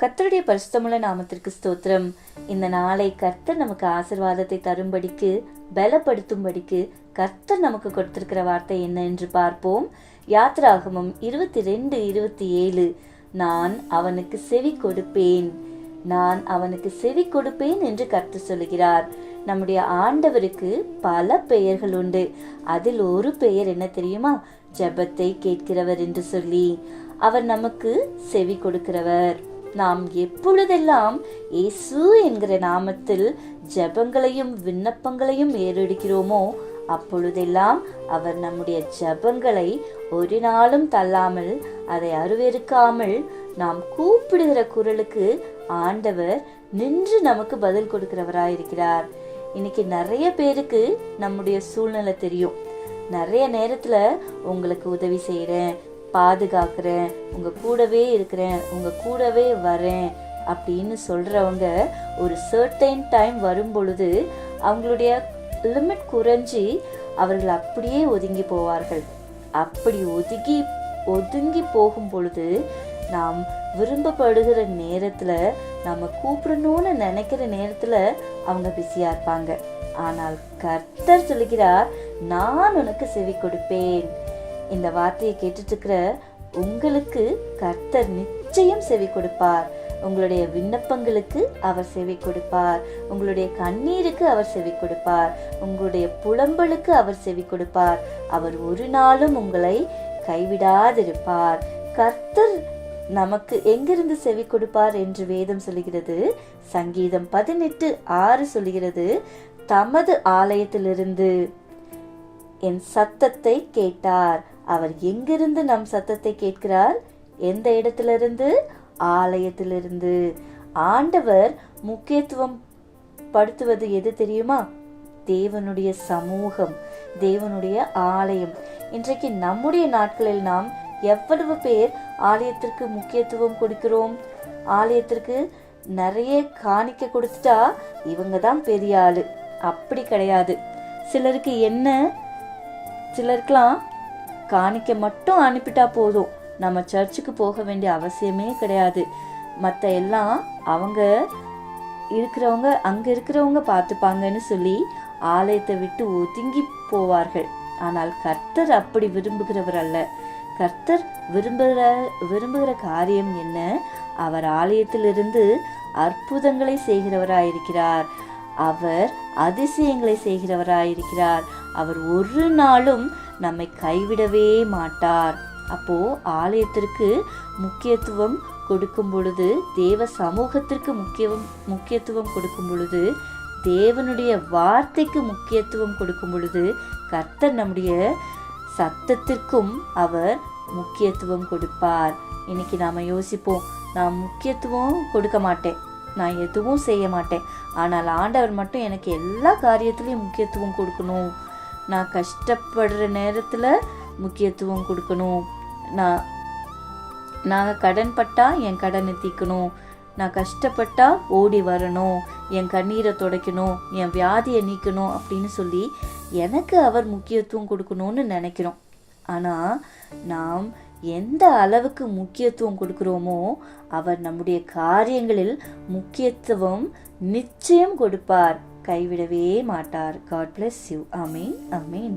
கர்த்தருடைய பரிசுத்தமுள்ள நாமத்திற்கு ஸ்தோத்திரம். இந்த நாளை கர்த்தர் நமக்கு ஆசீர்வாதத்தை தரும்படிக்கு, பலப்படுத்தும்படிக்கு கர்த்தர் நமக்கு கொடுத்திருக்கிற வார்த்தை என்ன என்று பார்ப்போம். யாத்ராகமம் 22:27. நான் அவனுக்கு செவி கொடுப்பேன், நான் அவனுக்கு செவி கொடுப்பேன் என்று கர்த்தர் சொல்லுகிறார். நம்முடைய ஆண்டவருக்கு பல பெயர்கள் உண்டு. அதில் ஒரு பெயர் என்ன தெரியுமா? ஜெபத்தை கேட்கிறவர் என்று சொல்லி. அவர் நமக்கு செவி கொடுக்கிறவர். நாம் எப்பொழுதெல்லாம் இயேசு என்கிற நாமத்தில் ஜெபங்களையும் விண்ணப்பங்களையும் ஏறெடுக்கிறோமோ அப்பொழுதெல்லாம் அவர் நம்முடைய ஜெபங்களை ஒரு நாளும் தள்ளாமல், அதை அருவருக்காமல், நாம் கூப்பிடுகிற குரலுக்கு ஆண்டவர் நின்று நமக்கு பதில் கொடுக்கிறவராயிருக்கிறார். இன்னைக்கு நிறைய பேருக்கு நம்முடைய சூழ்நிலை தெரியும். நிறைய நேரத்துல உங்களுக்கு உதவி செய்யறேன், பாதுகாக்கிறேன், உங்க கூடவே இருக்கிறேன், உங்க கூடவே வரேன் அப்படின்னு சொல்றவங்க ஒரு சர்டைன் டைம் வரும் பொழுது அவங்களுடைய லிமிட் குறைஞ்சி அவர்கள் அப்படியே ஒதுங்கி போவார்கள். அப்படி ஒதுங்கி போகும் பொழுது நாம் விரும்பப்படுகிற நேரத்துல, நம்ம கூப்பிடணும்னு நினைக்கிற நேரத்துல அவங்க பிஸியா இருப்பாங்க. ஆனால் கர்த்தர் சொல்லுகிறார், நான் உனக்கு செவி கொடுப்பேன். இந்த வார்த்தையை கேட்டுட்டு இருக்கிற உங்களுக்கு கர்த்தர் நிச்சயம் செவி கொடுப்பார். உங்களுடைய விண்ணப்பங்களுக்கு அவர் செவி கொடுப்பார். உங்களுடைய கண்ணீருக்கு அவர் செவி கொடுப்பார். உங்களுடைய புலம்பலுக்கு அவர் செவி கொடுப்பார். அவர் ஒரு நாளும் உங்களை கைவிடாதிருப்பார். கர்த்தர் நமக்கு எங்கிருந்து செவி கொடுப்பார் என்று வேதம் சொல்லுகிறது. சங்கீதம் 18:6 சொல்லுகிறது, தமது ஆலயத்திலிருந்து என் சத்தத்தை கேட்டார். அவர் எங்கிருந்து நம் சத்தத்தை கேட்கிறார்? எந்த இடத்திலிருந்து? ஆலயத்திலிருந்து. ஆண்டவர் முக்கியத்துவம் படுத்துவது எது தெரியுமா? தேவனுடைய சமூகம், தேவனுடைய ஆலயம். இன்றைக்கு நம்முடைய நாட்களில் நாம் எவ்வளவு பேர் ஆலயத்திற்கு முக்கியத்துவம் கொடுக்கிறோம்? ஆலயத்திற்கு நிறைய காணிக்க கொடுத்துட்டா இவங்க தான் பெரிய ஆளு. அப்படி கிடையாது. சிலருக்கெல்லாம் காணிக்க மட்டும் அனுப்பிட்டா போதும், நம்ம சர்ச்சுக்கு போக வேண்டிய அவசியமே கிடையாது. மற்ற எல்லாம் அவங்க இருக்கிறவங்க, அங்க இருக்கிறவங்க பார்த்துப்பாங்கன்னு சொல்லி ஆலயத்தை விட்டு ஒதுங்கி போவார்கள். ஆனால் கர்த்தர் அப்படி விரும்புகிறவர் அல்ல. கர்த்தர் விரும்புகிற காரியம் என்ன? அவர் ஆலயத்திலிருந்து அற்புதங்களை செய்கிறவராயிருக்கிறார். அவர் அதிசயங்களை செய்கிறவராயிருக்கிறார். அவர் ஒரு நாளும் நம்மை கைவிடவே மாட்டார். அப்போ ஆலயத்திற்கு முக்கியத்துவம் கொடுக்கும் பொழுது, தேவ சமூகத்திற்கு முக்கியத்துவம் கொடுக்கும் பொழுது, தேவனுடைய வார்த்தைக்கு முக்கியத்துவம் கொடுக்கும் பொழுது, கர்த்தர் நம்முடைய சத்தத்திற்கும் அவர் முக்கியத்துவம் கொடுப்பார். இன்னைக்கு நாம யோசிப்போம், நான் முக்கியத்துவம் கொடுக்க மாட்டேன், நான் எதுவும் செய்ய மாட்டேன், ஆனால் ஆண்டவர் மட்டும் எனக்கு எல்லா காரியத்திலையும் முக்கியத்துவம் கொடுக்கணும், நான் கஷ்டப்படுற நேரத்தில் முக்கியத்துவம் கொடுக்கணும், நான் கடன் பட்டா என் கடனை தீர்க்கணும், நான் கஷ்டப்பட்டா ஓடி வரணும், என் கண்ணீரை துடைக்கணும், என் வியாதியை நீக்கணும் அப்படின்னு சொல்லி எனக்கு அவர் முக்கியத்துவம் கொடுக்கணும்னு நினைக்கிறோம். ஆனால் நாம் எந்த அளவுக்கு முக்கியத்துவம் கொடுக்கிறோமோ அவர் நம்முடைய காரியங்களில் முக்கியத்துவம் நிச்சயம் கொடுப்பார், கைவிடவே மாட்டார். God bless you. Amen, amen.